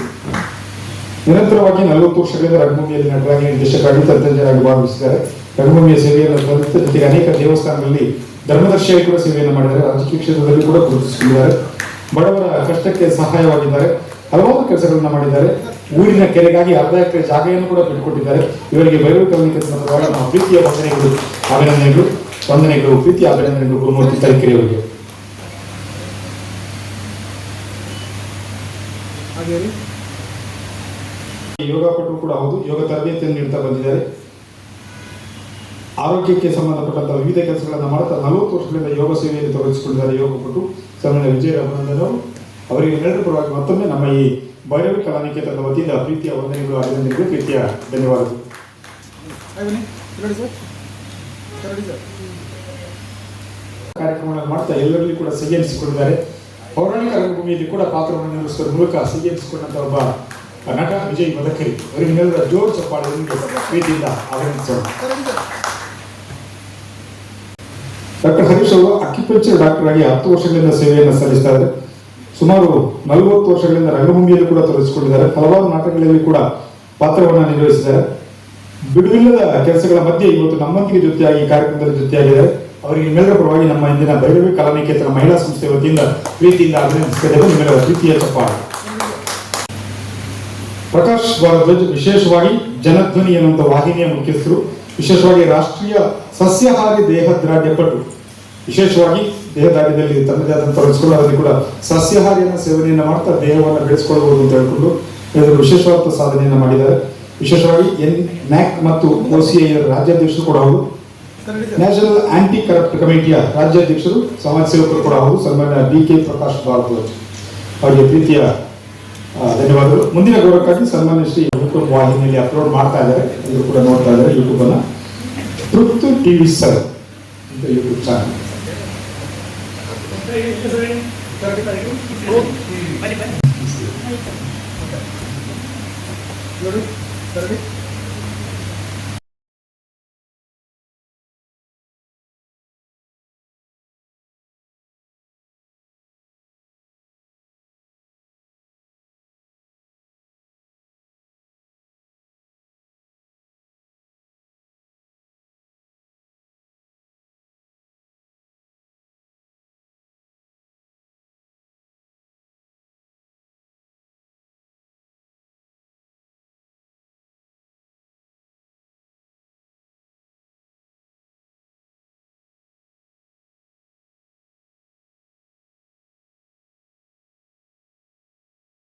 ನಿರಂತರವಾಗಿ 40 ವರ್ಷಗಳಿಂದ ರಂಗಭೂಮಿಯಲ್ಲಿ ನಟರಾಗಿ ನಿರ್ದೇಶಕರಾಗಿ ತಂತ್ರಜ್ಞರಾಗಿ ಭಾಗವಹಿಸಿದ್ದಾರೆ. ರಂಗಭೂಮಿಯ ಸೇವೆಯನ್ನು ಸಲ್ಲಿಸಿದ ಜೊತೆಗೆ ಅನೇಕ ದೇವಸ್ಥಾನಗಳಲ್ಲಿ ಧರ್ಮದರ್ಶಿಯಾಗಿ ಕೂಡ ಸೇವೆಯನ್ನು ಮಾಡಿದ್ದಾರೆ. ರಾಜಕೀಯ ಕ್ಷೇತ್ರದಲ್ಲಿ ಕೂಡ ಗುರುತಿಸಿಕೊಂಡಿದ್ದಾರೆ. ಬಡವರ ಕಷ್ಟಕ್ಕೆ ಸಹಾಯವಾಗಿದ್ದಾರೆ. ಹಲವಾರು ಕೆಲಸಗಳನ್ನ ಮಾಡಿದ್ದಾರೆ. ಊರಿನ ಕೆರೆಗಾಗಿ ಅರ್ಧ ಎಕರೆ ಜಾಗೆಯನ್ನು ಕೂಡ ಬಿಟ್ಟುಕೊಟ್ಟಿದ್ದಾರೆ. ಇವರಿಗೆ ಭೈರವಿ ಕಲಾನಿಕೆ ಸಂಬಂಧವಾದ ನಮ್ಮ ಪ್ರೀತಿಯ ವಂದನೆಗಳು ಪ್ರೀತಿಯ ಅಭಿನಂದನೆಗಳು ಗುರುಮೂರ್ತಿ ತರೀಕೆರೆ ಅವರಿಗೆ. ಯೋಗಪಟು ಕೂಡ ಹೌದು. ಯೋಗ ತರಬೇತಿಯನ್ನು ನೀಡ್ತಾ ಬಂದಿದ್ದಾರೆ. ಆರೋಗ್ಯಕ್ಕೆ ಸಂಬಂಧಪಟ್ಟಂತಹ ವಿವಿಧ ಕೆಲಸಗಳನ್ನು ಮಾಡುತ್ತಾ 40 ವರ್ಷಗಳಿಂದ ಯೋಗ ಸೇವೆಯಲ್ಲಿ ತೊಡಗಿಸಿಕೊಂಡಿದ್ದಾರೆ ಯೋಗಪಟು ಸನ್ಮಾನ್ಯ ವಿಜಯ ಅಭಿನಂದನ್ ಅವರು. ಅವರಿಗೆ ಎಲ್ಲರ ಪರವಾಗಿ ಮತ್ತೊಮ್ಮೆ ನಮ್ಮ ಈ ಭೈರವಿ ಕಲಾನಿಕೇತನದ ವತಿಯಿಂದ ಪ್ರೀತಿಯ ವಂದನೆಗಳು, ಅಭಿನಂದನೆಗಳು, ಪ್ರೀತಿಯ ಧನ್ಯವಾದಗಳು. ಕಾರ್ಯಕ್ರಮಗಳನ್ನು ಮಾಡ್ತಾ ಎಲ್ಲರಲ್ಲಿ ಕೂಡ ಸಿಹಿಸಿಕೊಂಡಿದ್ದಾರೆ. ಪೌರಾಣಿಕ ರಂಗಭೂಮಿಯಲ್ಲಿ ಕೂಡ ಪಾತ್ರವನ್ನು ನಿರ್ವಹಿಸುವ ಮೂಲಕ ಸಿಹಿಸಿಕೊಂಡಂತಹ ಒಬ್ಬ ನಟ ವಿಜಯ್ ಮದಕರಿ ಅವರಿಗೆಲ್ಲರ ಜೋರು ಚಪ್ಪಾಳೆಯನ್ನು ಪ್ರೀತಿಯಿಂದ ಅಭಿನಂದಿಸೋಣ. ಡಾಕ್ಟರ್ ಹರೀಶ್ ಅವರು ಅಕ್ಯುಪಂಕ್ಚರ್ ಡಾಕ್ಟರ್ ಆಗಿ 10 ವರ್ಷಗಳಿಂದ ಸೇವೆಯನ್ನು ಸಲ್ಲಿಸ್ತಾರೆ. ಸುಮಾರು 40 ವರ್ಷಗಳಿಂದ ರಂಗಭೂಮಿಯಲ್ಲಿ ಕೂಡ ತೊಡಗಿಸಿಕೊಂಡಿದ್ದಾರೆ. ಹಲವಾರು ನಾಟಕಗಳಲ್ಲಿ ಕೂಡ ಪಾತ್ರವನ್ನು ನಿರ್ವಹಿಸಿದ್ದಾರೆ. ಬಿಡುವಿಲ್ಲದ ಕೆಲಸಗಳ ಮಧ್ಯೆ ಇವತ್ತು ನಮ್ಮೊಂದಿಗೆ ಜೊತೆಯಾಗಿ ಕಾರ್ಯಕ್ರಮದಲ್ಲಿ ಜೊತೆಯಾಗಿದ್ದಾರೆ. ಅವರಿಗೆ ನಿಮ್ಮೆಲ್ಲರ ಪರವಾಗಿ ನಮ್ಮ ಇಂದಿನ ಭೈರವಿ ಕಲಾನಿಕೇತನ ಮಹಿಳಾ ಸಂಸ್ಥೆ ವತಿಯಿಂದ ಪ್ರೀತಿಯಿಂದ ಅಭಿನಂದಿಸುತ್ತೇವೆ. ನಿಮ್ಮೆಲ್ಲರ ಪ್ರೀತಿಯ ಚಪ್ಪಾಳೆ. ಪ್ರಕಾಶ್ ಭಾರದ್ವಾಜ್ ವಿಶೇಷವಾಗಿ ಜನಧ್ವನಿ ಎನ್ನುವಂಥ ವಾಹಿನಿಯ ಮುಖ್ಯಸ್ಥರು, ವಿಶೇಷವಾಗಿ ರಾಷ್ಟ್ರೀಯ ಸಸ್ಯಾಹಾರಿ ದೇಹದಾರ್ಢ್ಯ ಪಟು, ವಿಶೇಷವಾಗಿ ದೇಹದಾರ್ಢ್ಯದಲ್ಲಿ ತನ್ನದೇ ಆದಂಥ ತೊಡಗಿಸಿಕೊಳ್ಳೋದ್ರಲ್ಲಿ ಕೂಡ ಸಸ್ಯಾಹಾರಿಯನ್ನು ಸೇವನೆಯನ್ನು ಮಾಡ್ತಾ ದೇಹವನ್ನು ಬೆಳೆಸಿಕೊಳ್ಳಬಹುದು ಅಂತ ಹೇಳ್ಕೊಂಡು ಇದರ ವಿಶೇಷವಾದ ಸಾಧನೆಯನ್ನು ಮಾಡಿದ್ದಾರೆ. ವಿಶೇಷವಾಗಿ NAC ಮತ್ತು OCI ರಾಜ್ಯಾಧ್ಯಕ್ಷರು ಕೂಡ ಹೌದು. ನ್ಯಾಷನಲ್ ಆಂಟಿ ಕರಪ್ಟ್ ಕಮಿಟಿಯ ರಾಜ್ಯಾಧ್ಯಕ್ಷರು, ಸಮಾಜ ಸೇವಕರು ಕೂಡ ಹೌದು. ಸನ್ಮಾನ್ಯ DK ಪ್ರಕಾಶ್ ಭಾರದ್ವಾಜ್ ಅವರಿಗೆ ಪ್ರೀತಿಯ ಧನ್ಯವಾದಗಳು. ಮುಂದಿನ ಗೌರವಕ್ಕಾಗಿ ಸನ್ಮಾನ್ಯ ಶ್ರೀ ಯೂಟ್ಯೂಬ್ ವಾಹಿನಿಯಲ್ಲಿ ಅಪ್ಲೋಡ್ ಮಾಡ್ತಾ ಇದ್ದಾರೆ. ಎಲ್ಲರೂ ಕೂಡ ನೋಡ್ತಾ ಇದ್ದಾರೆ ಯೂಟ್ಯೂಬ್ ಅನ್ನ. ತೃಪ್ತು TV ಸರ್ ಅಂತ ಯೂಟ್ಯೂಬ್ ಚಾನಲ್. ನೋಡಿ